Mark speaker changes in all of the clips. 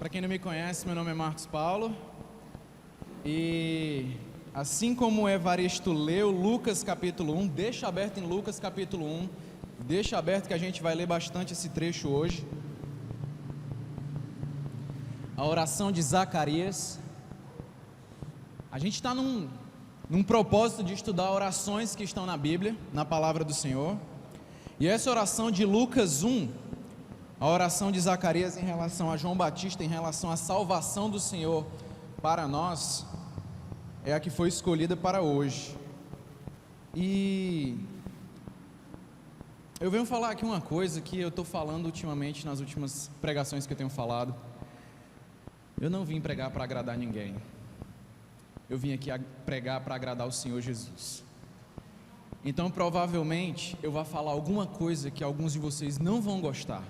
Speaker 1: Para quem não me conhece, meu nome é Marcos Paulo e assim como o Evaristo leu Lucas capítulo 1, deixa aberto em Lucas capítulo 1, deixa aberto que a gente vai ler bastante esse trecho hoje. A oração de Zacarias. A gente está num propósito de estudar orações que estão na Bíblia, na palavra do Senhor. E essa oração de Lucas 1, a oração de Zacarias em relação a João Batista, em relação à salvação do Senhor para nós, é a que foi escolhida para hoje. E eu venho falar aqui uma coisa que eu estou falando ultimamente, nas últimas pregações que eu tenho falado. Eu não vim pregar para agradar ninguém. Eu vim aqui pregar para agradar o Senhor Jesus. Então provavelmente eu vou falar alguma coisa que alguns de vocês não vão gostar.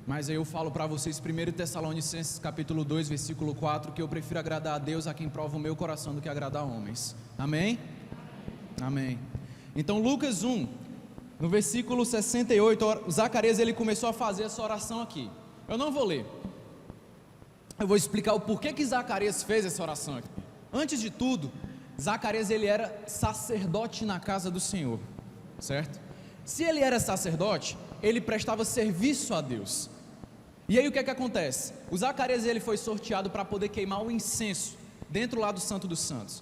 Speaker 1: Mas aí eu falo para vocês 1 Tessalonicenses capítulo 2, versículo 4, que eu prefiro agradar a Deus a quem prova o meu coração do que agradar a homens. Amém? Amém. Então Lucas 1, no versículo 68, Zacarias ele começou a fazer essa oração aqui. Eu não vou ler. Eu vou explicar o porquê que Zacarias fez essa oração aqui. Antes de tudo, Zacarias ele era sacerdote na casa do Senhor, certo? Se ele era sacerdote, ele prestava serviço a Deus. E aí o que é que acontece? O Zacarias ele foi sorteado para poder queimar o incenso dentro lá do Santo dos Santos.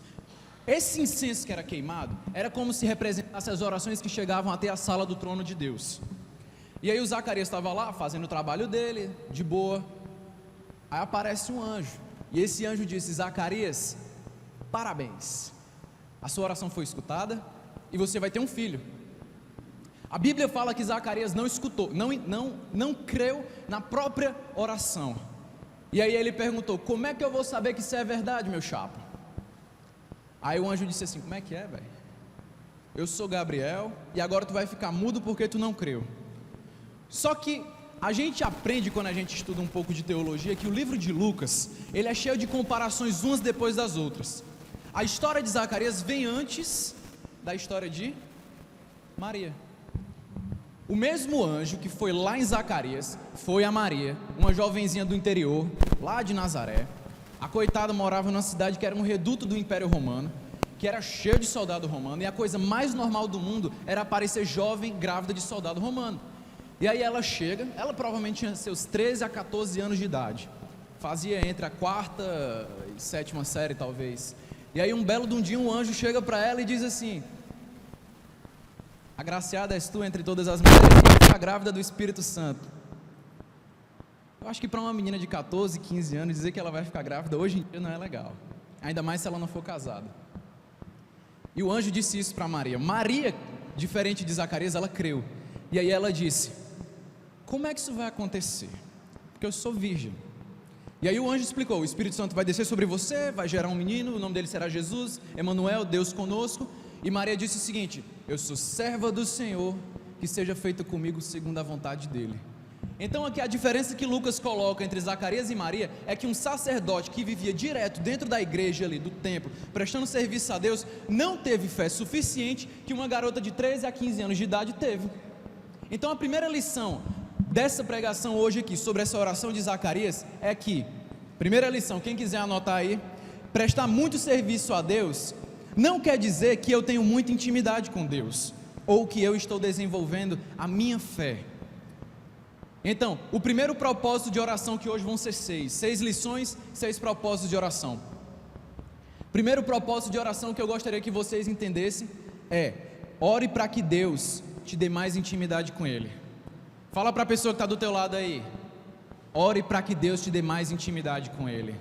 Speaker 1: Esse incenso que era queimado era como se representasse as orações que chegavam até a sala do trono de Deus. E aí o Zacarias estava lá fazendo o trabalho dele, de boa. Aí aparece um anjo, e esse anjo disse: Zacarias, parabéns, a sua oração foi escutada e você vai ter um filho. A Bíblia fala que Zacarias não escutou, não creu na própria oração. E aí ele perguntou: como é que eu vou saber que isso é verdade, meu chapa? Aí o anjo disse assim: como é que é, velho? Eu sou Gabriel e agora tu vai ficar mudo porque tu não creu. Só que a gente aprende, quando a gente estuda um pouco de teologia, que o livro de Lucas, ele é cheio de comparações umas depois das outras. A história de Zacarias vem antes da história de Maria. O mesmo anjo que foi lá em Zacarias, foi a Maria, uma jovenzinha do interior, lá de Nazaré. A coitada morava numa cidade que era um reduto do Império Romano, que era cheio de soldado romano, e a coisa mais normal do mundo era aparecer jovem, grávida de soldado romano. E aí ela chega, ela provavelmente tinha seus 13 a 14 anos de idade, fazia entre a 4ª e 7ª série talvez. E aí um belo de um dia um anjo chega para ela e diz assim: agraciada és tu entre todas as mulheres e está grávida do Espírito Santo. Eu acho que para uma menina de 14, 15 anos dizer que ela vai ficar grávida hoje em dia não é legal, ainda mais se ela não for casada. E o anjo disse isso para Maria. Maria, diferente de Zacarias, ela creu. E aí ela disse: como é que isso vai acontecer? Porque eu sou virgem. E aí o anjo explicou: o Espírito Santo vai descer sobre você, vai gerar um menino, o nome dele será Jesus, Emanuel, Deus conosco. E Maria disse o seguinte: eu sou serva do Senhor, que seja feita comigo segundo a vontade dele. Então aqui a diferença que Lucas coloca entre Zacarias e Maria é que um sacerdote que vivia direto dentro da igreja ali, do templo, prestando serviço a Deus, não teve fé suficiente que uma garota de 13 a 15 anos de idade teve. Então a primeira lição dessa pregação hoje aqui, sobre essa oração de Zacarias, é que, primeira lição, quem quiser anotar aí: prestar muito serviço a Deus não quer dizer que eu tenho muita intimidade com Deus, ou que eu estou desenvolvendo a minha fé. Então, o primeiro propósito de oração, que hoje vão ser 6 lições, 6 propósitos de oração. Primeiro propósito de oração que eu gostaria que vocês entendessem é: ore para que Deus te dê mais intimidade com Ele. Fala para a pessoa que está do teu lado aí: ore para que Deus te dê mais intimidade com Ele.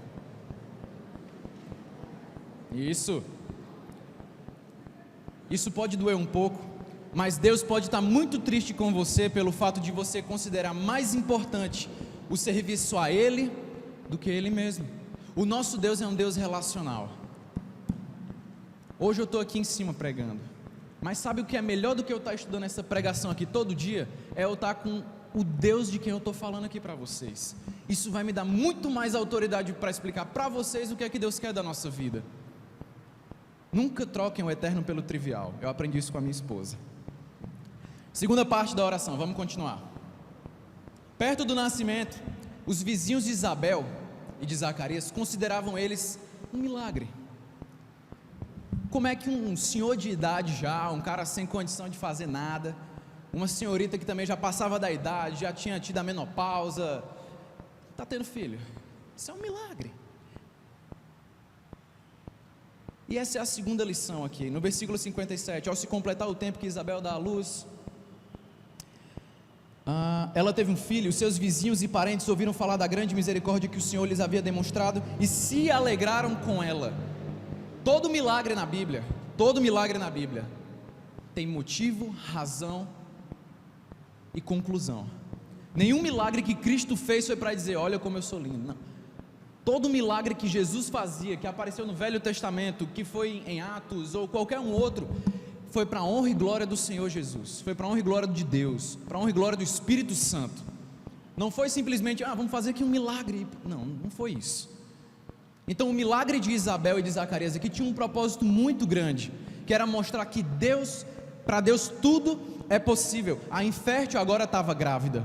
Speaker 1: Isso pode doer um pouco, mas Deus pode estar muito triste com você pelo fato de você considerar mais importante o serviço a Ele do que Ele mesmo. O nosso Deus é um Deus relacional. Hoje eu estou aqui em cima pregando, mas sabe o que é melhor do que eu estar estudando essa pregação aqui todo dia? É eu estar com o Deus de quem eu estou falando aqui para vocês. Isso vai me dar muito mais autoridade para explicar para vocês o que é que Deus quer da nossa vida. Nunca troquem o eterno pelo trivial. Eu aprendi isso com a minha esposa. Segunda parte da oração, vamos continuar. Perto do nascimento, Os vizinhos de Isabel e de Zacarias consideravam eles um milagre. Como é que um senhor de idade já, um cara sem condição de fazer nada, uma senhorita que também já passava da idade, já tinha tido a menopausa, está tendo filho? Isso é um milagre. E essa é a segunda lição aqui, no versículo 57, ao se completar o tempo que Isabel dá à luz, ela teve um filho, os seus vizinhos e parentes ouviram falar da grande misericórdia que o Senhor lhes havia demonstrado e se alegraram com ela. Todo milagre na Bíblia tem motivo, razão e conclusão. Nenhum milagre que Cristo fez foi para dizer, olha como eu sou lindo, não. Todo milagre que Jesus fazia, que apareceu no Velho Testamento, que foi em Atos ou qualquer um outro, foi para a honra e glória do Senhor Jesus, foi para a honra e glória de Deus, para a honra e glória do Espírito Santo. Não foi simplesmente, vamos fazer aqui um milagre. Não foi isso. Então o milagre de Isabel e de Zacarias aqui tinha um propósito muito grande, que era mostrar que para Deus tudo é possível. A infértil agora estava grávida.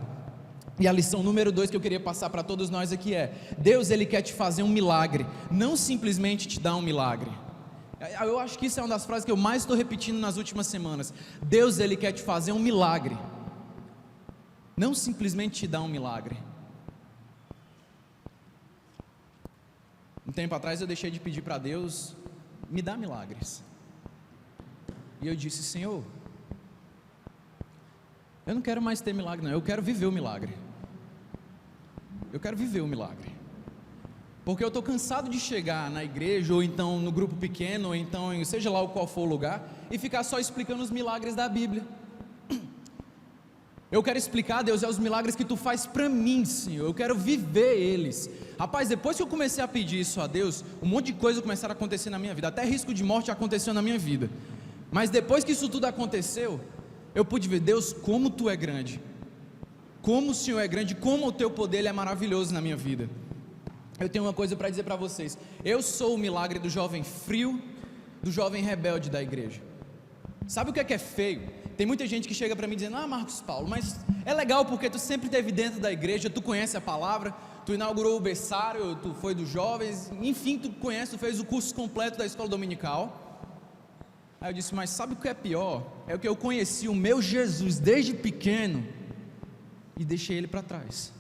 Speaker 1: E a lição número 2 que eu queria passar para todos nós aqui é: Deus, Ele quer te fazer um milagre, não simplesmente te dar um milagre. Eu acho que isso é uma das frases que eu mais estou repetindo nas últimas semanas. Deus, Ele quer te fazer um milagre, não simplesmente te dar um milagre. Um tempo atrás eu deixei de pedir para Deus, me dá milagres. E eu disse, Senhor, eu não quero mais ter milagre não, eu quero viver o milagre. Eu quero viver o milagre. Porque eu estou cansado de chegar na igreja, ou então no grupo pequeno, ou então seja lá qual for o lugar, e ficar só explicando os milagres da Bíblia. Eu quero explicar, Deus, os milagres que Tu faz para mim, Senhor, eu quero viver eles. Rapaz, depois que eu comecei a pedir isso a Deus, um monte de coisa começaram a acontecer na minha vida, até risco de morte aconteceu na minha vida. Mas depois que isso tudo aconteceu, eu pude ver, Deus, como Tu é grande, como o Senhor é grande, como o Teu poder Ele é maravilhoso na minha vida. Eu tenho uma coisa para dizer para vocês, eu sou o milagre do jovem frio, do jovem rebelde da igreja. Sabe o que é feio? Tem muita gente que chega para mim dizendo, Marcos Paulo, mas é legal porque tu sempre esteve dentro da igreja, tu conhece a palavra, tu inaugurou o berçário, tu foi dos jovens, enfim, tu conhece, tu fez o curso completo da escola dominical. Aí eu disse, mas sabe o que é pior? É o que eu conheci o meu Jesus desde pequeno e deixei Ele para trás.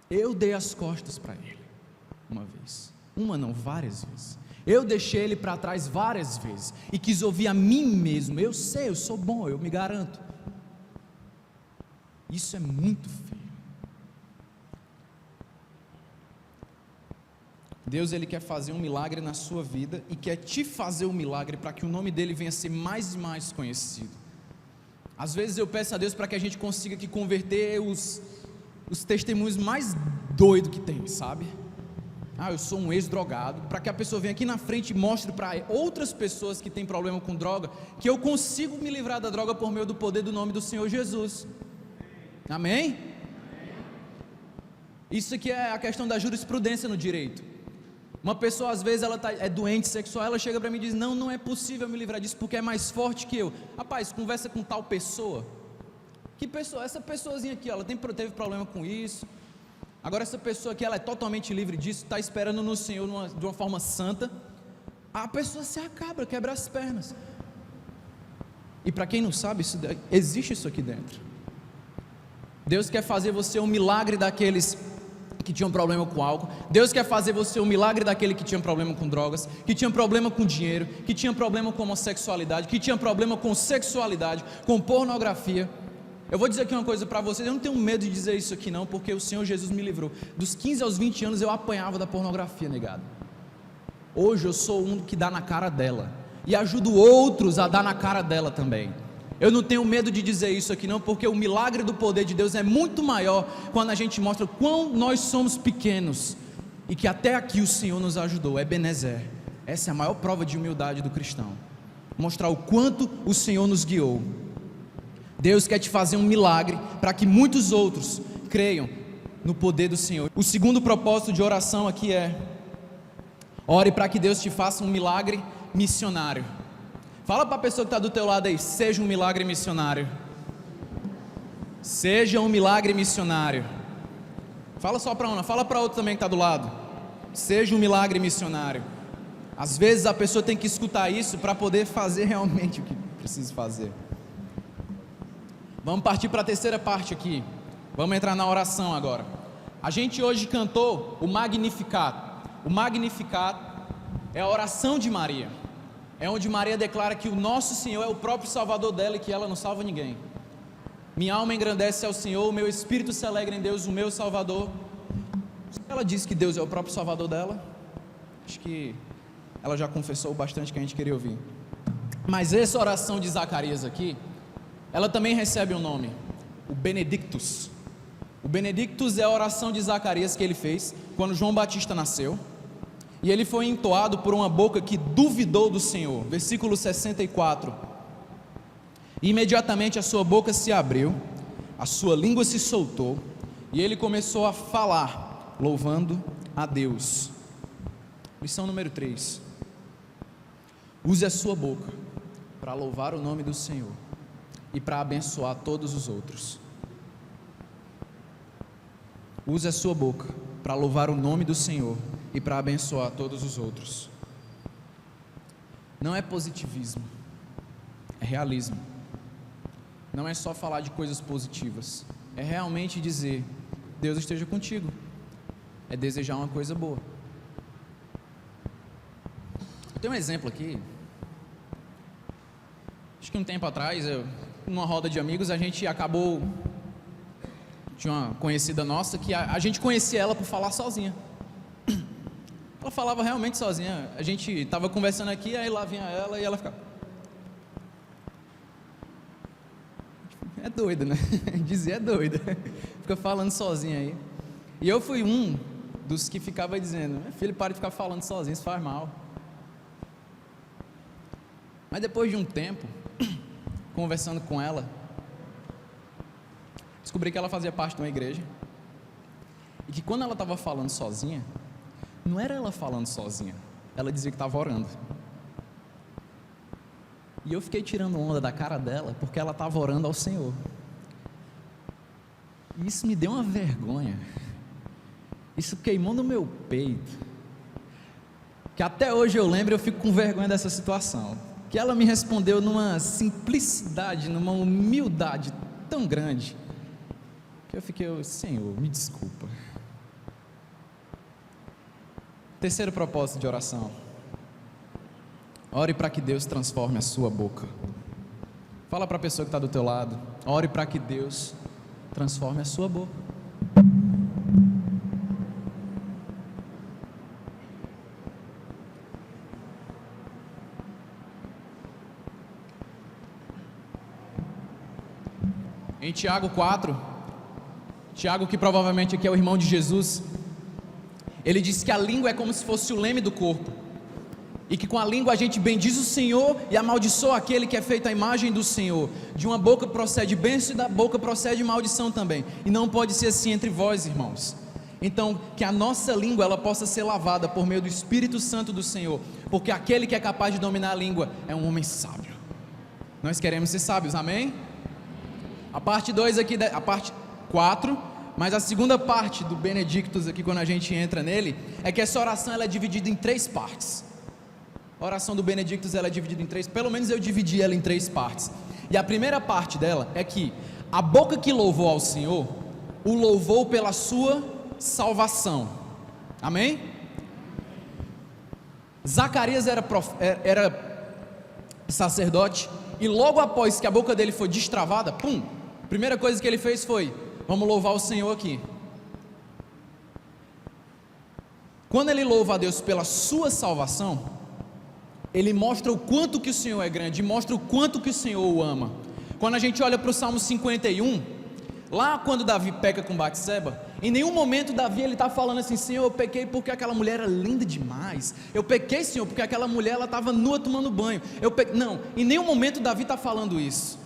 Speaker 1: Eu dei as costas para Ele, uma vez, uma não, várias vezes. Eu deixei Ele para trás várias vezes e quis ouvir a mim mesmo. Eu sei, eu sou bom, eu me garanto. Isso é muito feio. Deus, Ele quer fazer um milagre na sua vida e quer te fazer um milagre para que o nome dEle venha a ser mais e mais conhecido. Às vezes eu peço a Deus para que a gente consiga aqui converter os testemunhos mais doidos que tem, sabe? Eu sou um ex-drogado, para que a pessoa venha aqui na frente e mostre para outras pessoas que têm problema com droga, que eu consigo me livrar da droga por meio do poder do nome do Senhor Jesus. Amém? Isso aqui é a questão da jurisprudência no direito. Uma pessoa às vezes ela é doente sexual, ela chega para mim e diz, não é possível me livrar disso porque é mais forte que eu. Rapaz, conversa com tal pessoa. Que pessoa? Essa pessoazinha aqui, ela teve problema com isso. Agora essa pessoa aqui, ela é totalmente livre disso, está esperando no Senhor de uma forma santa. A pessoa se acaba, quebra as pernas. E para quem não sabe, existe isso aqui dentro. Deus quer fazer você um milagre daqueles que tinham problema com álcool. Deus quer fazer você um milagre daquele que tinha problema com drogas, que tinha problema com dinheiro, que tinha problema com homossexualidade, que tinha problema com sexualidade, com pornografia. Eu vou dizer aqui uma coisa para vocês, eu não tenho medo de dizer isso aqui não, porque o Senhor Jesus me livrou. Dos 15 aos 20 anos eu apanhava da pornografia, negado. Hoje eu sou um que dá na cara dela, e ajudo outros a dar na cara dela também. Eu não tenho medo de dizer isso aqui não, porque o milagre do poder de Deus é muito maior, quando a gente mostra quão nós somos pequenos, e que até aqui o Senhor nos ajudou, é Ebenezer. Essa é a maior prova de humildade do cristão, mostrar o quanto o Senhor nos guiou. Deus quer te fazer um milagre, para que muitos outros creiam no poder do Senhor. O segundo propósito de oração aqui é: ore para que Deus te faça um milagre missionário. Fala para a pessoa que está do teu lado aí, seja um milagre missionário. Seja um milagre missionário. Fala só para uma, fala para outro também que está do lado. Seja um milagre missionário. Às vezes a pessoa tem que escutar isso para poder fazer realmente o que precisa fazer. Vamos partir para a terceira parte aqui. Vamos entrar na oração agora. A gente hoje cantou o Magnificat. O Magnificat é a oração de Maria. É onde Maria declara que o nosso Senhor é o próprio Salvador dela e que ela não salva ninguém. Minha alma engrandece ao Senhor, o meu espírito se alegra em Deus, o meu Salvador. Ela disse que Deus é o próprio Salvador dela. Acho que ela já confessou bastante que a gente queria ouvir. Mas essa oração de Zacarias aqui, ela também recebe um nome, o Benedictus. O Benedictus é a oração de Zacarias que ele fez quando João Batista nasceu. E ele foi entoado por uma boca que duvidou do Senhor. Versículo 64. E imediatamente a sua boca se abriu, a sua língua se soltou, e ele começou a falar, louvando a Deus. Lição número 3. Use a sua boca para louvar o nome do Senhor e para abençoar todos os outros. Use a sua boca para louvar o nome do Senhor e para abençoar todos os outros. Não é positivismo, é realismo. Não é só falar de coisas positivas, é realmente dizer: Deus esteja contigo, é desejar uma coisa boa. Eu tenho um exemplo aqui. Acho que um tempo atrás, numa roda de amigos, a gente acabou. Tinha uma conhecida nossa que a gente conhecia ela por falar sozinha. Ela falava realmente sozinha. A gente estava conversando aqui, aí lá vinha ela e ela ficava. É doida, né? Dizia é doida. Fica falando sozinha aí. E eu fui um dos que ficava dizendo: meu filho, para de ficar falando sozinho, isso faz mal. Mas depois de um tempo, conversando com ela, descobri que ela fazia parte de uma igreja. E que quando ela estava falando sozinha, não era ela falando sozinha, ela dizia que estava orando. E eu fiquei tirando onda da cara dela, porque ela estava orando ao Senhor. E isso me deu uma vergonha. Isso queimou no meu peito. Que até hoje eu lembro e eu fico com vergonha dessa situação. Que ela me respondeu numa simplicidade, numa humildade tão grande, que eu fiquei: Senhor, me desculpa. Terceiro propósito de oração: ore para que Deus transforme a sua boca. Fala para a pessoa que está do teu lado: ore para que Deus transforme a sua boca. Em Tiago 4, Tiago, que provavelmente aqui é o irmão de Jesus, ele diz que a língua é como se fosse o leme do corpo, e que com a língua a gente bendiz o Senhor e amaldiçoa aquele que é feito à imagem do Senhor. De uma boca procede bênção e da boca procede maldição também, e não pode ser assim entre vós, irmãos. Então, que a nossa língua ela possa ser lavada por meio do Espírito Santo do Senhor, porque aquele que é capaz de dominar a língua é um homem sábio. Nós queremos ser sábios, amém? A parte 2 aqui, a parte 4, mas a segunda parte do Benedictus aqui, quando a gente entra nele, é que essa oração ela é dividida em 3 partes. A oração do Benedictus ela é dividida em 3, pelo menos eu dividi ela em 3 partes. E a primeira parte dela é que a boca que louvou ao Senhor, o louvou pela sua salvação. Amém? Zacarias era sacerdote, e logo após que a boca dele foi destravada, a primeira coisa que ele fez foi: vamos louvar o Senhor aqui. Quando ele louva a Deus pela sua salvação, ele mostra o quanto que o Senhor é grande, e mostra o quanto que o Senhor o ama. Quando a gente olha para o Salmo 51, lá quando Davi peca com Batseba, em nenhum momento Davi ele está falando assim: Senhor, eu pequei porque aquela mulher era linda demais, eu pequei, Senhor, porque aquela mulher ela estava nua tomando banho, não, em nenhum momento Davi está falando isso.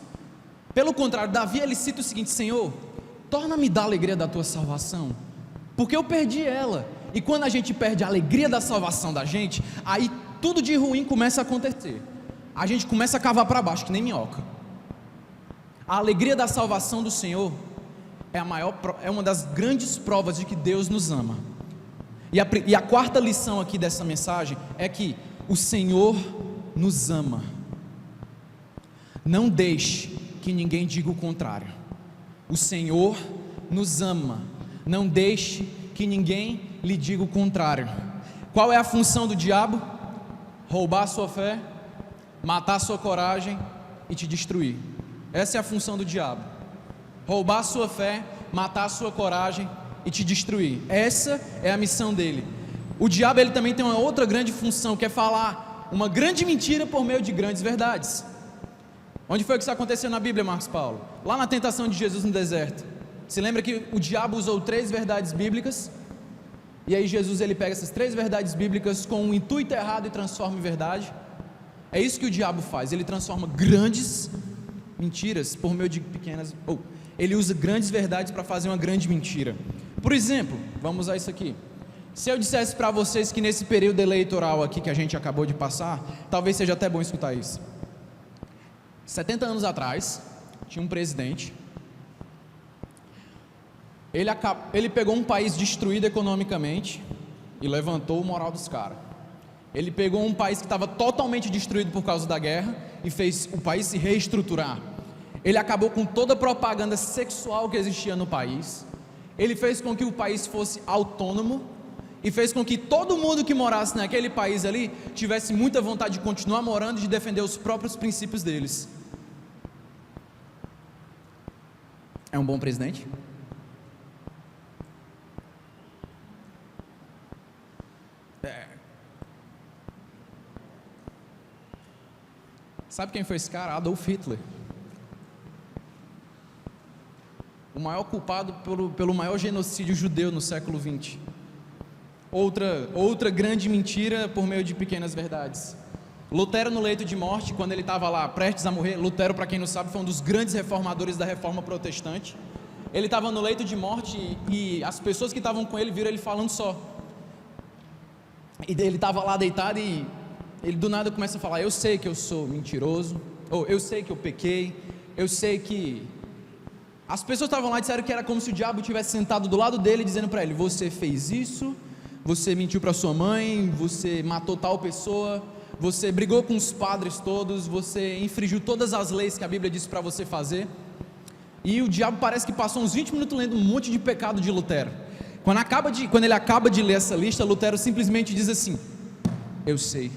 Speaker 1: Pelo contrário, Davi ele cita o seguinte: Senhor, torna-me da alegria da tua salvação, porque eu perdi ela. E quando a gente perde a alegria da salvação da gente, aí tudo de ruim começa a acontecer, a gente começa a cavar para baixo que nem minhoca. A alegria da salvação do Senhor é uma das grandes provas de que Deus nos ama. E a quarta lição aqui dessa mensagem é que o Senhor nos ama. Não deixe que ninguém diga o contrário. O Senhor nos ama. Não deixe que ninguém lhe diga o contrário. Qual é a função do diabo? Roubar a sua fé, matar a sua coragem e te destruir. Essa é a função do diabo. Roubar a sua fé, matar a sua coragem e te destruir. Essa é a missão dele. O diabo, ele também tem uma outra grande função, que é falar uma grande mentira por meio de grandes verdades. Onde foi que isso aconteceu na Bíblia, Marcos Paulo? Lá na tentação de Jesus no deserto. Se lembra que o diabo usou 3 verdades bíblicas, e aí Jesus, ele pega essas 3 verdades bíblicas com um intuito errado e transforma em verdade. É isso que o diabo faz. Ele transforma grandes mentiras por meio de pequenas, ele usa grandes verdades para fazer uma grande mentira. Por exemplo, vamos usar isso aqui. Se eu dissesse para vocês que nesse período eleitoral aqui que a gente acabou de passar, talvez seja até bom escutar isso. 70 anos atrás, tinha um presidente. Ele pegou um país destruído economicamente e levantou o moral dos caras. Ele pegou um país que estava totalmente destruído por causa da guerra e fez o país se reestruturar. Ele acabou com toda a propaganda sexual que existia no país. Ele fez com que o país fosse autônomo e fez com que todo mundo que morasse naquele país ali tivesse muita vontade de continuar morando e de defender os próprios princípios deles. É um bom presidente? Sabe quem foi esse cara? Adolf Hitler. O maior culpado pelo maior genocídio judeu no século XX. Outra grande mentira por meio de pequenas verdades. Lutero, no leito de morte, quando ele estava lá prestes a morrer, Lutero, para quem não sabe, foi um dos grandes reformadores da reforma protestante. Ele estava no leito de morte e as pessoas que estavam com ele viram ele falando só. E ele estava lá deitado e ele do nada começa a falar: eu sei que eu sou mentiroso, ou eu sei que eu pequei, eu sei que... As pessoas estavam lá e disseram que era como se o diabo tivesse sentado do lado dele, dizendo para ele: você fez isso, você mentiu para sua mãe, você matou tal pessoa, você brigou com os padres todos, você infringiu todas as leis que a Bíblia disse para você fazer. E o diabo parece que passou uns 20 minutos lendo um monte de pecado de Lutero. Quando ele acaba de ler essa lista, Lutero simplesmente diz assim: eu sei,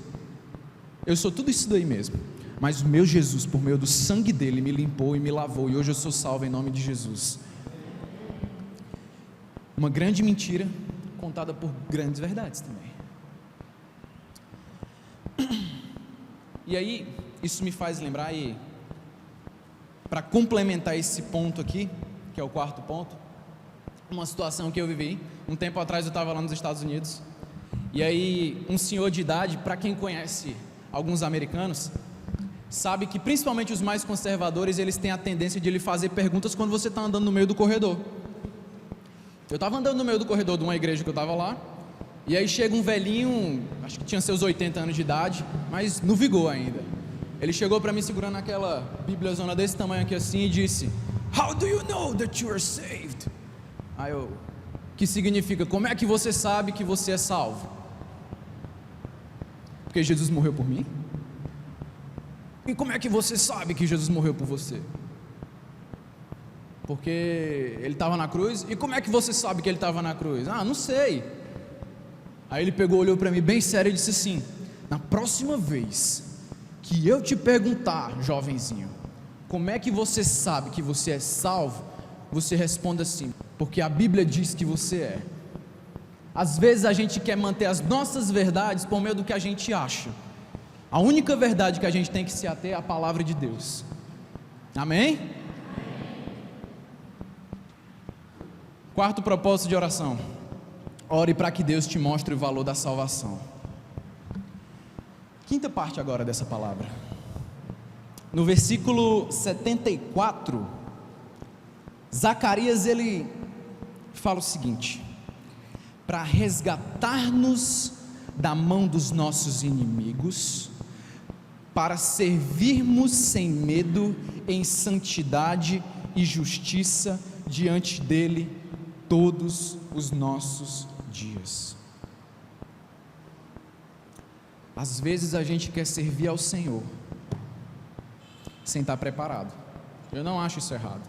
Speaker 1: eu sou tudo isso daí mesmo, mas o meu Jesus, por meio do sangue dele, me limpou e me lavou, e hoje eu sou salvo em nome de Jesus. Uma grande mentira contada por grandes verdades também. E aí, isso me faz lembrar, e para complementar esse ponto aqui, que é o quarto ponto, uma situação que eu vivi. Um tempo atrás eu estava lá nos Estados Unidos, e aí um senhor de idade, para quem conhece alguns americanos, sabe que principalmente os mais conservadores, eles têm a tendência de lhe fazer perguntas quando você está andando no meio do corredor. Eu estava andando no meio do corredor de uma igreja que eu estava lá, e aí chega um velhinho, acho que tinha seus 80 anos de idade, mas no vigor ainda. Ele chegou para mim segurando aquela bíbliazona desse tamanho aqui assim e disse: How do you know that you are saved? Aí eu, que significa, como é que você sabe que você é salvo? Porque Jesus morreu por mim? E como é que você sabe que Jesus morreu por você? Porque ele estava na cruz. E como é que você sabe que ele estava na cruz? Ah, não sei. Aí ele pegou, olhou para mim bem sério e disse assim: na próxima vez que eu te perguntar, jovenzinho, como é que você sabe que você é salvo, você responda assim: porque a Bíblia diz que você é. Às vezes a gente quer manter as nossas verdades por meio do que a gente acha. A única verdade que a gente tem que se ater é a palavra de Deus. Amém? Quarto propósito de oração: ore para que Deus te mostre o valor da salvação. Quinta parte agora dessa palavra. No versículo 74, Zacarias, ele fala o seguinte: para resgatar-nos da mão dos nossos inimigos, para servirmos sem medo em santidade e justiça diante dele todos os nossos dias. Às vezes a gente quer servir ao Senhor sem estar preparado. Eu não acho isso errado.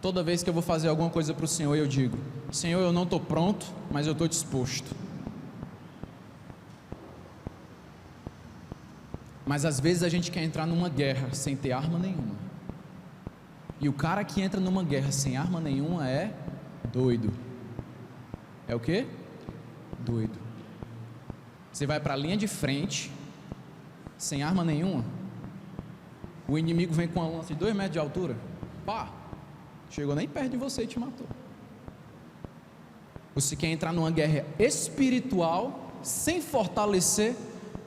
Speaker 1: Toda vez que eu vou fazer alguma coisa para o Senhor, eu digo: Senhor, eu não estou pronto, mas eu estou disposto. Mas às vezes a gente quer entrar numa guerra sem ter arma nenhuma. E o cara que entra numa guerra sem arma nenhuma é doido. É o quê? Doido. Você vai para a linha de frente sem arma nenhuma. O inimigo vem com uma lança de 2 metros de altura. Pá! Chegou nem perto de você e te matou. Você quer entrar numa guerra espiritual sem fortalecer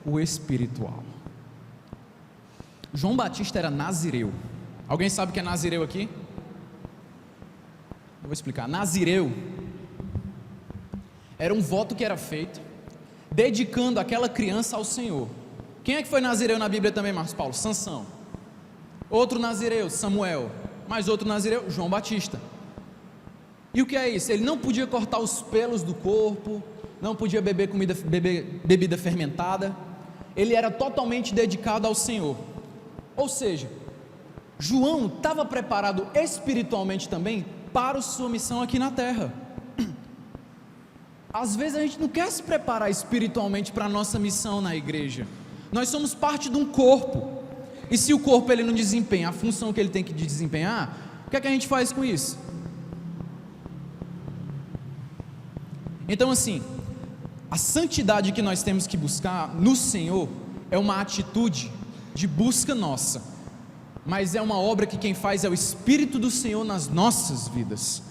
Speaker 1: o espiritual. João Batista era nazireu. Alguém sabe o que é nazireu aqui? Eu vou explicar. Nazireu era um voto que era feito dedicando aquela criança ao Senhor. Quem é que foi nazireu na Bíblia também, Marcos Paulo? Sansão. Outro nazireu, Samuel. Mais outro nazireu, João Batista. E o que é isso? Ele não podia cortar os pelos do corpo, não podia beber bebida fermentada. Ele era totalmente dedicado ao Senhor. Ou seja, João estava preparado espiritualmente também para a sua missão aqui na terra. Às vezes a gente não quer se preparar espiritualmente para a nossa missão na igreja. Nós somos parte de um corpo. E se o corpo ele não desempenha a função que ele tem que desempenhar, o que é que a gente faz com isso? Então assim, a santidade que nós temos que buscar no Senhor é uma atitude de busca nossa, mas é uma obra que quem faz é o Espírito do Senhor nas nossas vidas.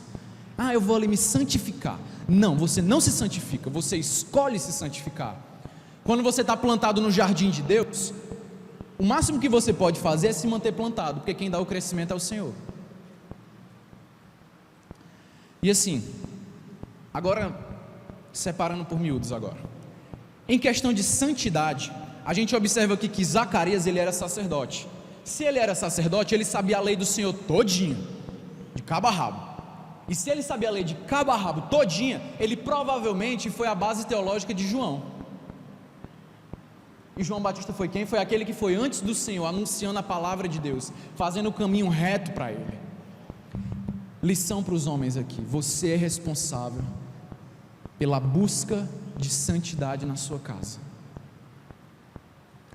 Speaker 1: Eu vou ali me santificar. Não, você não se santifica, você escolhe se santificar. Quando você está plantado no jardim de Deus, o máximo que você pode fazer é se manter plantado, porque quem dá o crescimento é o Senhor. E assim, agora, separando por miúdos agora, em questão de santidade, a gente observa aqui que Zacarias ele era sacerdote. Se ele era sacerdote, ele sabia a lei do Senhor todinha, de cabo a rabo. E se ele sabia a lei de cabo a rabo todinha, ele provavelmente foi a base teológica de João. E João Batista foi quem? Foi aquele que foi antes do Senhor, anunciando a palavra de Deus, fazendo o caminho reto para ele. Lição para os homens aqui: você é responsável pela busca de santidade na sua casa.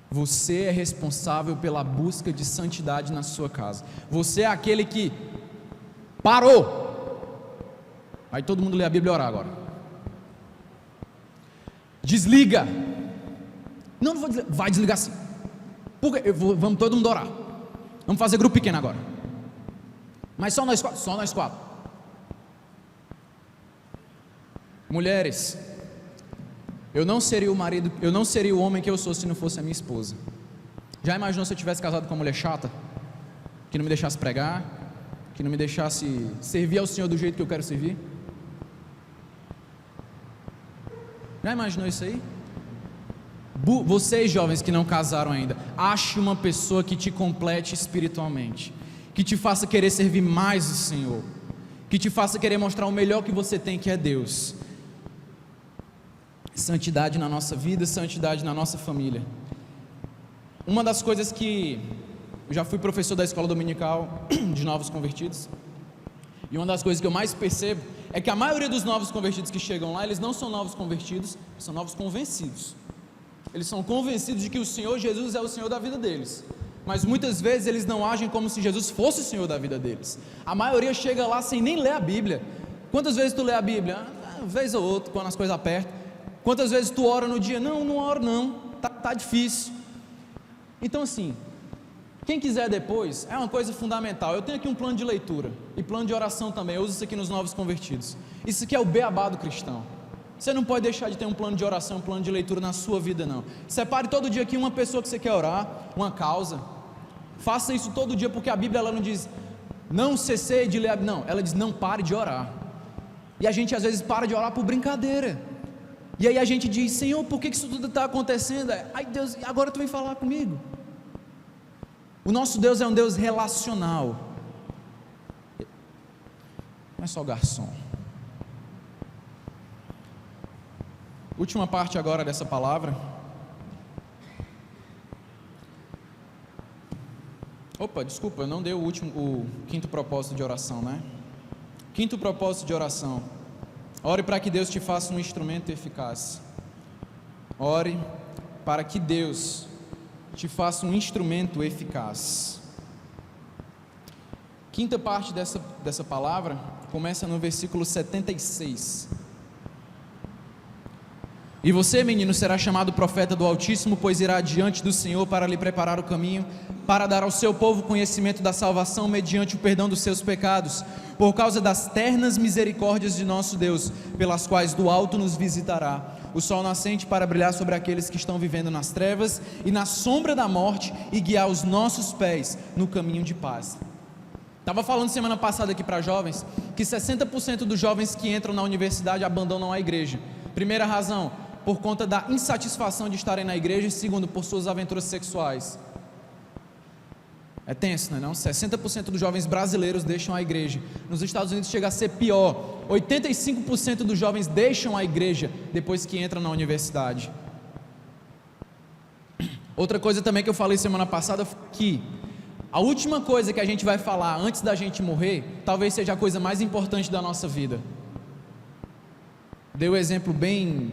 Speaker 1: Você é responsável pela busca de santidade na sua casa. Você é aquele que parou. Vai todo mundo ler a Bíblia e orar agora. Desliga. Não vou desligar. Vai desligar sim. Porque vamos todo mundo orar. Vamos fazer grupo pequeno agora. Mas só nós quatro. Só nós quatro. Mulheres, eu não seria o marido, eu não seria o homem que eu sou se não fosse a minha esposa. Já imaginou se eu tivesse casado com uma mulher chata? Que não me deixasse pregar? Que não me deixasse servir ao Senhor do jeito que eu quero servir? Já imaginou isso aí? Vocês jovens que não casaram ainda, ache uma pessoa que te complete espiritualmente, que te faça querer servir mais o Senhor, que te faça querer mostrar o melhor que você tem, que é Deus. Santidade na nossa vida, santidade na nossa família. Uma das coisas que eu já fui professor da escola dominical de novos convertidos, e uma das coisas que eu mais percebo é que a maioria dos novos convertidos que chegam lá, eles não são novos convertidos, são novos convencidos. Eles são convencidos de que o Senhor Jesus é o Senhor da vida deles, mas muitas vezes eles não agem como se Jesus fosse o Senhor da vida deles. A maioria chega lá sem nem ler a Bíblia. Quantas vezes tu lê a Bíblia? Uma vez ou outra, quando as coisas apertam. Quantas vezes tu ora no dia? Não oro não, tá difícil. Então assim, quem quiser depois, é uma coisa fundamental. Eu tenho aqui um plano de leitura e plano de oração também. Eu uso isso aqui nos novos convertidos. Isso aqui é o beabá do cristão. Você não pode deixar de ter um plano de oração, um plano de leitura na sua vida não. Separe todo dia aqui uma pessoa que você quer orar, uma causa. Faça isso todo dia, porque a Bíblia ela não diz não cessei de ler, não, ela diz não pare de orar. E a gente às vezes para de orar por brincadeira. E aí a gente diz: Senhor, por que isso tudo está acontecendo? Ai Deus, agora tu vem falar comigo. O nosso Deus é um Deus relacional. não é só garçom. Última parte agora dessa palavra. Opa, desculpa, eu não dei o quinto propósito de oração, né? Quinto propósito de oração: ore para que Deus te faça um instrumento eficaz. Ore para que Deus te faça um instrumento eficaz. Quinta parte dessa palavra começa no versículo 76. E você, menino, será chamado profeta do Altíssimo, pois irá diante do Senhor para lhe preparar o caminho, para dar ao seu povo conhecimento da salvação mediante o perdão dos seus pecados, por causa das ternas misericórdias de nosso Deus, pelas quais do alto nos visitará o sol nascente para brilhar sobre aqueles que estão vivendo nas trevas e na sombra da morte, e guiar os nossos pés no caminho de paz. Estava falando semana passada aqui para jovens que 60% dos jovens que entram na universidade abandonam a igreja. Primeira razão, por conta da insatisfação de estarem na igreja, e segundo, por suas aventuras sexuais. É tenso, não é não? 60% dos jovens brasileiros deixam a igreja. Nos Estados Unidos chega a ser pior. 85% dos jovens deixam a igreja depois que entram na universidade. Outra coisa também que eu falei semana passada foi que a última coisa que a gente vai falar antes da gente morrer, talvez seja a coisa mais importante da nossa vida. Dei um exemplo bem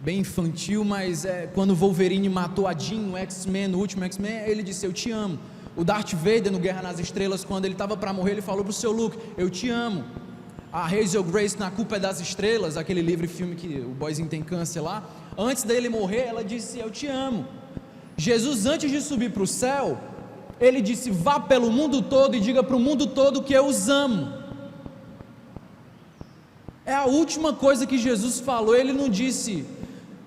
Speaker 1: infantil, mas quando o Wolverine matou a Jean no X-Men, no último X-Men, ele disse: eu te amo. O Darth Vader no Guerra nas Estrelas, quando ele estava para morrer, ele falou para o seu Luke: eu te amo. A Hazel Grace na Culpa é das Estrelas, aquele livro e filme que o boyzinho tem câncer lá, antes dele morrer, ela disse: eu te amo. Jesus, antes de subir para o céu, ele disse: vá pelo mundo todo e diga para o mundo todo que eu os amo. É a última coisa que Jesus falou. Ele não disse: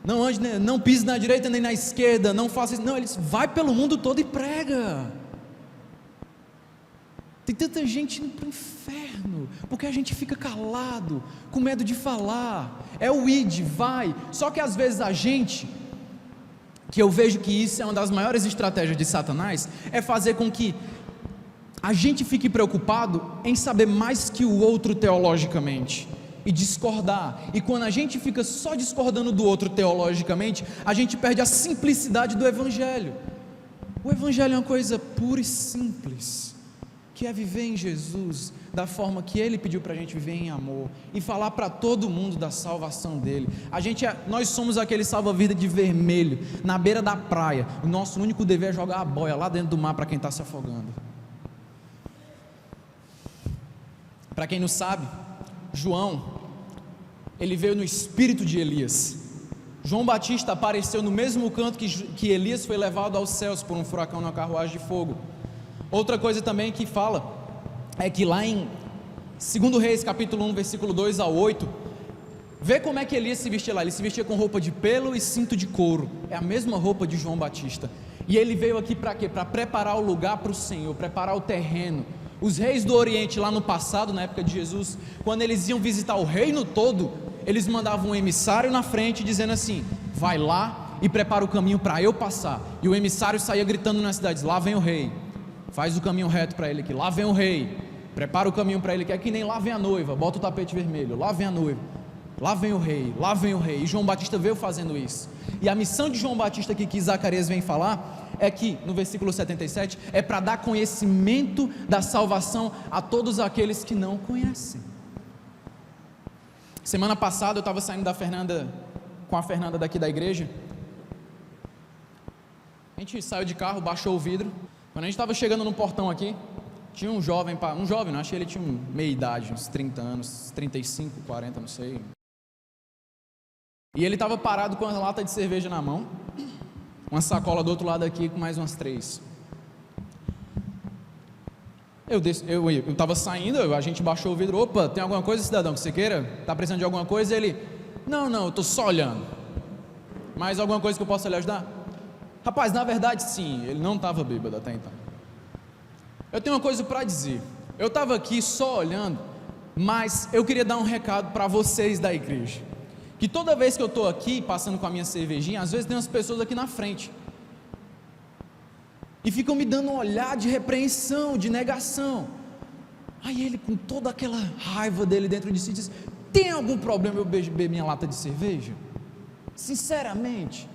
Speaker 1: não ande, não pise na direita nem na esquerda, não faça isso. Não, ele disse: vai pelo mundo todo e prega. Tem tanta gente indo para o inferno porque a gente fica calado, com medo de falar. É o id, vai. Só que às vezes a gente, que eu vejo que isso é uma das maiores estratégias de Satanás, é fazer com que a gente fique preocupado em saber mais que o outro teologicamente e discordar. E quando a gente fica só discordando do outro teologicamente, a gente perde a simplicidade do Evangelho. O Evangelho é uma coisa pura e simples, que é viver em Jesus da forma que Ele pediu para a gente viver, em amor, e falar para todo mundo da salvação dEle. Nós somos aquele salva-vida de vermelho, na beira da praia. O nosso único dever é jogar a boia lá dentro do mar para quem está se afogando. Para quem não sabe, João, ele veio no espírito de Elias. João Batista apareceu no mesmo canto que Elias foi levado aos céus por um furacão na carruagem de fogo. Outra coisa também que fala é que lá em 2 Reis capítulo 1 versículo 2 a 8, vê como é que Elias se vestia lá. Ele se vestia com roupa de pelo e cinto de couro. É a mesma roupa de João Batista. E ele veio aqui para quê? Para preparar o lugar para o Senhor, preparar o terreno. Os reis do Oriente lá no passado, na época de Jesus, quando eles iam visitar o reino todo, eles mandavam um emissário na frente dizendo assim: vai lá e prepara o caminho para eu passar. E o emissário saía gritando nas cidades: lá vem o rei, faz o caminho reto para ele aqui, lá vem o rei, prepara o caminho para ele, que é que nem lá vem a noiva, bota o tapete vermelho, lá vem a noiva, lá vem o rei, lá vem o rei. E João Batista veio fazendo isso. E a missão de João Batista aqui que Zacarias vem falar é que, no versículo 77, é para dar conhecimento da salvação a todos aqueles que não conhecem. Semana passada eu estava saindo com a Fernanda daqui da igreja. A gente saiu de carro, baixou o vidro. Quando a gente estava chegando no portão aqui, tinha um jovem, não, acho que ele tinha meia idade, uns 30 anos, 35, 40, não sei. E ele estava parado com uma lata de cerveja na mão, uma sacola do outro lado aqui com mais umas 3. Eu estava saindo, a gente baixou o vidro. Opa, tem alguma coisa, cidadão, que você queira? Está precisando de alguma coisa? Ele: não, eu estou só olhando. Mais alguma coisa que eu possa lhe ajudar? Rapaz, na verdade sim, ele não estava bêbado até então. Eu tenho uma coisa para dizer. Eu estava aqui só olhando, mas eu queria dar um recado para vocês da igreja. Que toda vez que eu estou aqui, passando com a minha cervejinha, às vezes tem umas pessoas aqui na frente e ficam me dando um olhar de repreensão, de negação. Aí ele, com toda aquela raiva dele dentro de si, disse: tem algum problema eu beber minha lata de cerveja? Sinceramente,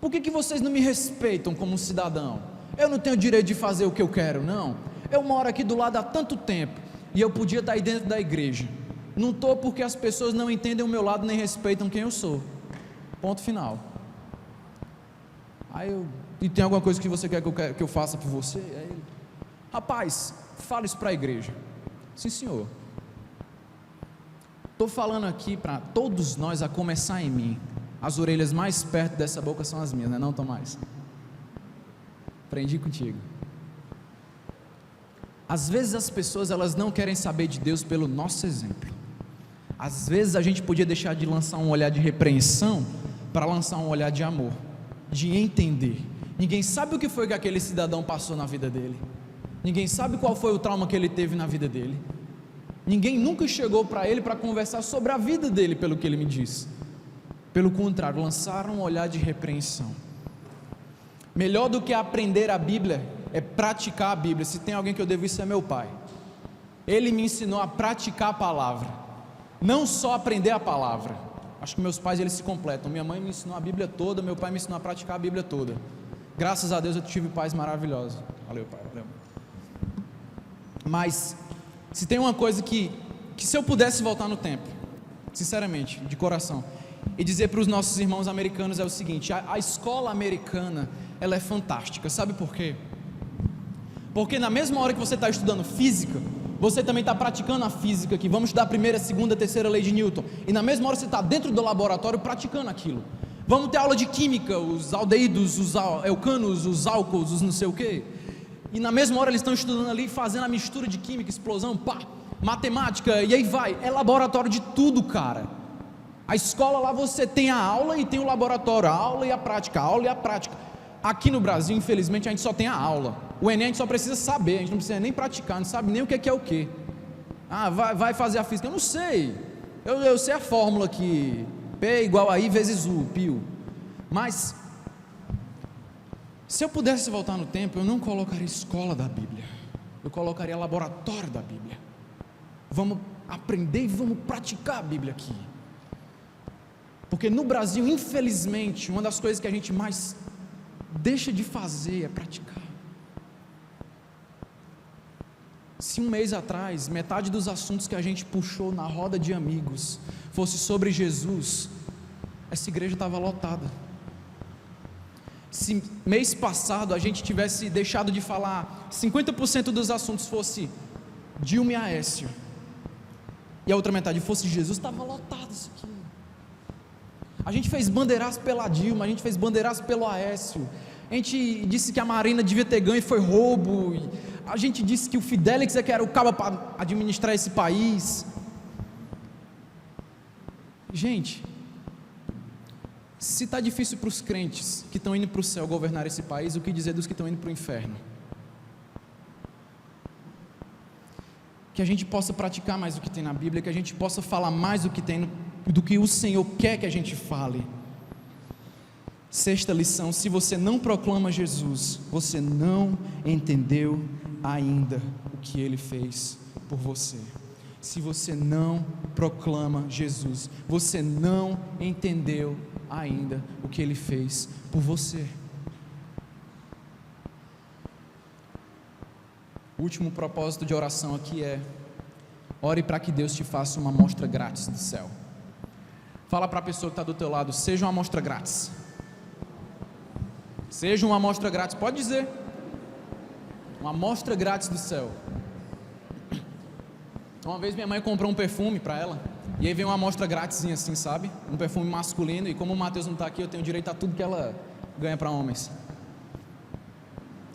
Speaker 1: por que vocês não me respeitam como um cidadão? Eu não tenho direito de fazer o que eu quero, não? Eu moro aqui do lado há tanto tempo, e eu podia estar aí dentro da igreja. Não estou porque as pessoas não entendem o meu lado, nem respeitam quem eu sou. Ponto final. E tem alguma coisa que você quer que eu faça por você? Aí ele: rapaz, fala isso para a igreja. Sim, senhor. Estou falando aqui para todos nós, a começar em mim. As orelhas mais perto dessa boca são as minhas, não, Tomás? Aprendi contigo. Às vezes as pessoas, elas não querem saber de Deus pelo nosso exemplo. Às vezes a gente podia deixar de lançar um olhar de repreensão para lançar um olhar de amor, de entender. Ninguém sabe o que foi que aquele cidadão passou na vida dele. Ninguém sabe qual foi o trauma que ele teve na vida dele. Ninguém nunca chegou para ele para conversar sobre a vida dele, pelo que ele me disse. Pelo contrário, lançaram um olhar de repreensão. Melhor do que aprender a Bíblia é praticar a Bíblia. Se tem alguém que eu devo isso, é meu pai. Ele me ensinou a praticar a palavra, não só aprender a palavra. Acho que meus pais, eles se completam. Minha mãe me ensinou a Bíblia toda, meu pai me ensinou a praticar a Bíblia toda. Graças a Deus eu tive pais maravilhosos. Valeu, pai, valeu. Mas se tem uma coisa que se eu pudesse voltar no tempo, sinceramente, de coração, e dizer para os nossos irmãos americanos é o seguinte: a escola americana, ela é fantástica. Sabe por quê? Porque na mesma hora que você está estudando física, você também está praticando a física aqui. Vamos estudar a primeira, segunda, terceira lei de Newton, e na mesma hora você está dentro do laboratório praticando aquilo. Vamos ter aula de química, os aldeídos, os alcanos, os álcools, os não sei o quê. E na mesma hora eles estão estudando ali, fazendo a mistura de química, explosão, pá, matemática, e aí vai. É laboratório de tudo, cara. A escola lá você tem a aula e tem o laboratório, a aula e a prática, a aula e a prática. Aqui no Brasil, infelizmente, a gente só tem a aula. O Enem a gente só precisa saber, a gente não precisa nem praticar, não sabe nem o que é o que. Ah, vai fazer a física, eu não sei. Eu sei a fórmula aqui, P igual a I vezes U, π. Mas se eu pudesse voltar no tempo, eu não colocaria escola da Bíblia, eu colocaria laboratório da Bíblia. Vamos aprender e vamos praticar a Bíblia aqui. Porque no Brasil, infelizmente, uma das coisas que a gente mais deixa de fazer é praticar. Se um mês atrás, metade dos assuntos que a gente puxou na roda de amigos fosse sobre Jesus, essa igreja estava lotada. Se mês passado a gente tivesse deixado de falar 50% dos assuntos fosse Dilma e Aécio, e a outra metade fosse Jesus, estava lotado isso aqui. A gente fez bandeiraço pela Dilma, a gente fez bandeiraço pelo Aécio, a gente disse que a Marina devia ter ganho e foi roubo, a gente disse que o Fidelix é que era o cabo para administrar esse país. Gente, se está difícil para os crentes que estão indo para o céu governar esse país, o que dizer dos que estão indo para o inferno? Que a gente possa praticar mais o que tem na Bíblia, que a gente possa falar mais do que o Senhor quer que a gente fale. Sexta lição: se você não proclama Jesus, você não entendeu ainda o que Ele fez por você. Se você não proclama Jesus, você não entendeu ainda o que Ele fez por você. O último propósito de oração aqui é: ore para que Deus te faça uma amostra grátis do céu. Fala para a pessoa que está do teu lado: seja uma amostra grátis. Seja uma amostra grátis, pode dizer. Uma amostra grátis do céu. Uma vez minha mãe comprou um perfume para ela, e aí veio uma amostra grátis assim, sabe? Um perfume masculino, e como o Mateus não está aqui, eu tenho direito a tudo que ela ganha para homens.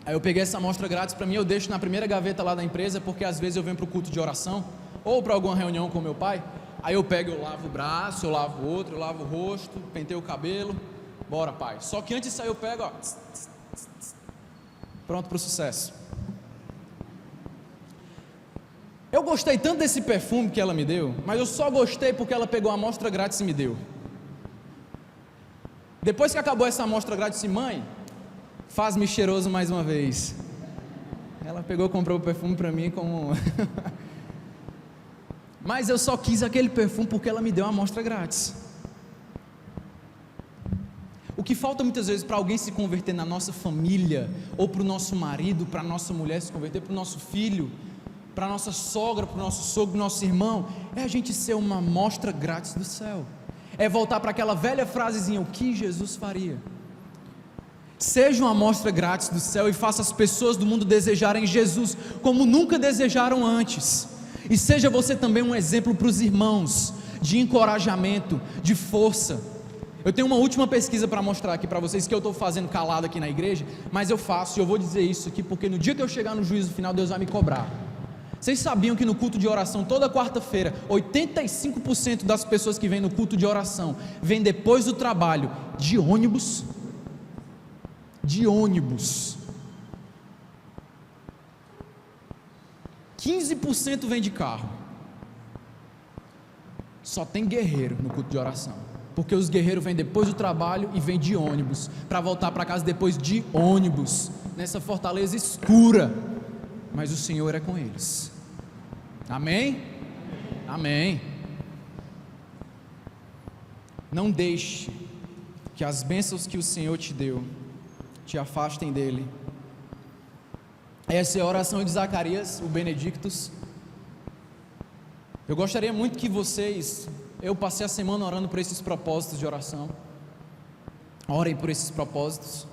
Speaker 1: Aí eu peguei essa amostra grátis para mim, eu deixo na primeira gaveta lá da empresa, porque às vezes eu venho para o culto de oração, ou para alguma reunião com meu pai, aí eu pego, eu lavo o braço, eu lavo o outro, eu lavo o rosto, penteio o cabelo, bora pai. Só que antes de sair eu pego, ó, pronto para o sucesso. Eu gostei tanto desse perfume que ela me deu, mas eu só gostei porque ela pegou a amostra grátis e me deu. Depois que acabou essa amostra grátis, disse: mãe, faz-me cheiroso mais uma vez. Ela pegou, comprou o perfume para mim como mas eu só quis aquele perfume porque ela me deu uma amostra grátis. O que falta muitas vezes para alguém se converter na nossa família, ou para o nosso marido, para a nossa mulher se converter, para o nosso filho, para a nossa sogra, para o nosso sogro, para o nosso irmão, é a gente ser uma amostra grátis do céu, é voltar para aquela velha frasezinha, o que Jesus faria? Seja uma amostra grátis do céu e faça as pessoas do mundo desejarem Jesus como nunca desejaram antes, e seja você também um exemplo para os irmãos, de encorajamento, de força. Eu tenho uma última pesquisa para mostrar aqui para vocês, que eu estou fazendo calado aqui na igreja, mas eu faço, e eu vou dizer isso aqui, porque no dia que eu chegar no juízo final, Deus vai me cobrar. Vocês sabiam que no culto de oração, toda quarta-feira, 85% das pessoas que vêm no culto de oração, vêm depois do trabalho, de ônibus? De ônibus. 15% vem de carro. Só tem guerreiro no culto de oração, porque os guerreiros vêm depois do trabalho e vêm de ônibus, para voltar para casa depois de ônibus, nessa fortaleza escura, mas o Senhor é com eles. Amém? Amém. Não deixe que as bênçãos que o Senhor te deu te afastem dele. Essa é a oração de Zacarias, o Benedictus. Eu gostaria muito que vocês, eu passei a semana orando por esses propósitos de oração. Orem por esses propósitos.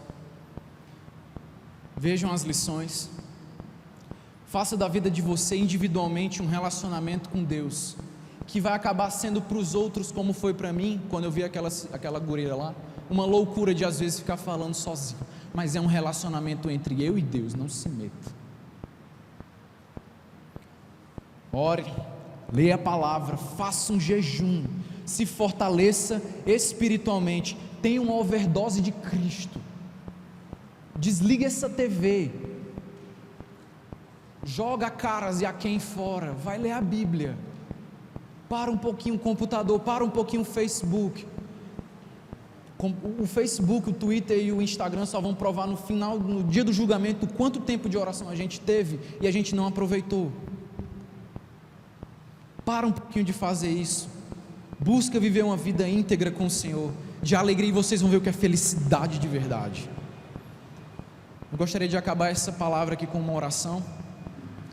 Speaker 1: Vejam as lições. Faça da vida de você individualmente um relacionamento com Deus, que vai acabar sendo para os outros, como foi para mim, quando eu vi aquela guria lá, uma loucura de às vezes ficar falando sozinho, mas é um relacionamento entre eu e Deus, não se meta. Ore, leia a palavra, faça um jejum, se fortaleça espiritualmente, tenha uma overdose de Cristo, desliga essa TV, joga a caras e a quem fora, vai ler a Bíblia, para um pouquinho o computador, para um pouquinho o Facebook. O Facebook, o Twitter e o Instagram só vão provar no final, no dia do julgamento, quanto tempo de oração a gente teve e a gente não aproveitou. Para um pouquinho de fazer isso, busca viver uma vida íntegra com o Senhor, de alegria, e vocês vão ver o que é felicidade de verdade. Eu gostaria de acabar essa palavra aqui com uma oração.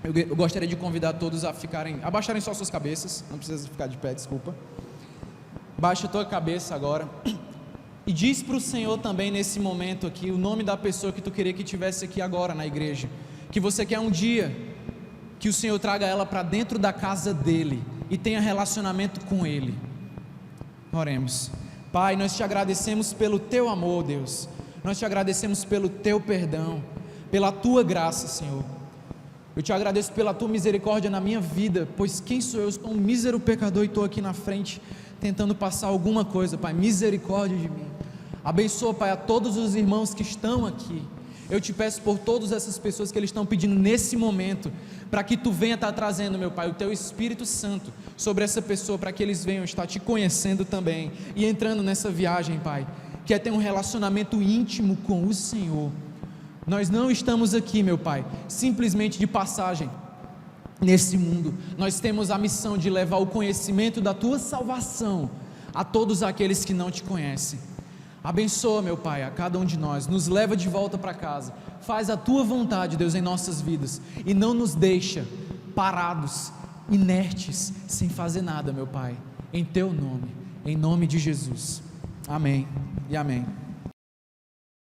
Speaker 1: Eu gostaria de convidar todos a abaixarem só suas cabeças, não precisa ficar de pé, desculpa. Baixa a tua cabeça agora, e diz para o Senhor também nesse momento aqui, o nome da pessoa que tu queria que estivesse aqui agora na igreja, que você quer um dia, que o Senhor traga ela para dentro da casa dEle, e tenha relacionamento com Ele. Oremos. Pai, nós te agradecemos pelo Teu amor, Deus, nós te agradecemos pelo Teu perdão, pela Tua graça, Senhor. Eu te agradeço pela Tua misericórdia na minha vida, pois quem sou eu? Eu sou um mísero pecador e estou aqui na frente, tentando passar alguma coisa, Pai, misericórdia de mim. Abençoa, Pai, a todos os irmãos que estão aqui. Eu te peço por todas essas pessoas que eles estão pedindo nesse momento, para que Tu venha estar trazendo, meu Pai, o Teu Espírito Santo sobre essa pessoa, para que eles venham estar Te conhecendo também, e entrando nessa viagem, Pai, que é ter um relacionamento íntimo com o Senhor. Nós não estamos aqui, meu Pai, simplesmente de passagem nesse mundo. Nós temos a missão de levar o conhecimento da Tua salvação a todos aqueles que não Te conhecem. Abençoa, meu Pai, a cada um de nós, nos leva de volta para casa, faz a Tua vontade, Deus, em nossas vidas, e não nos deixa parados, inertes, sem fazer nada, meu Pai, em Teu nome, em nome de Jesus. Amém e amém.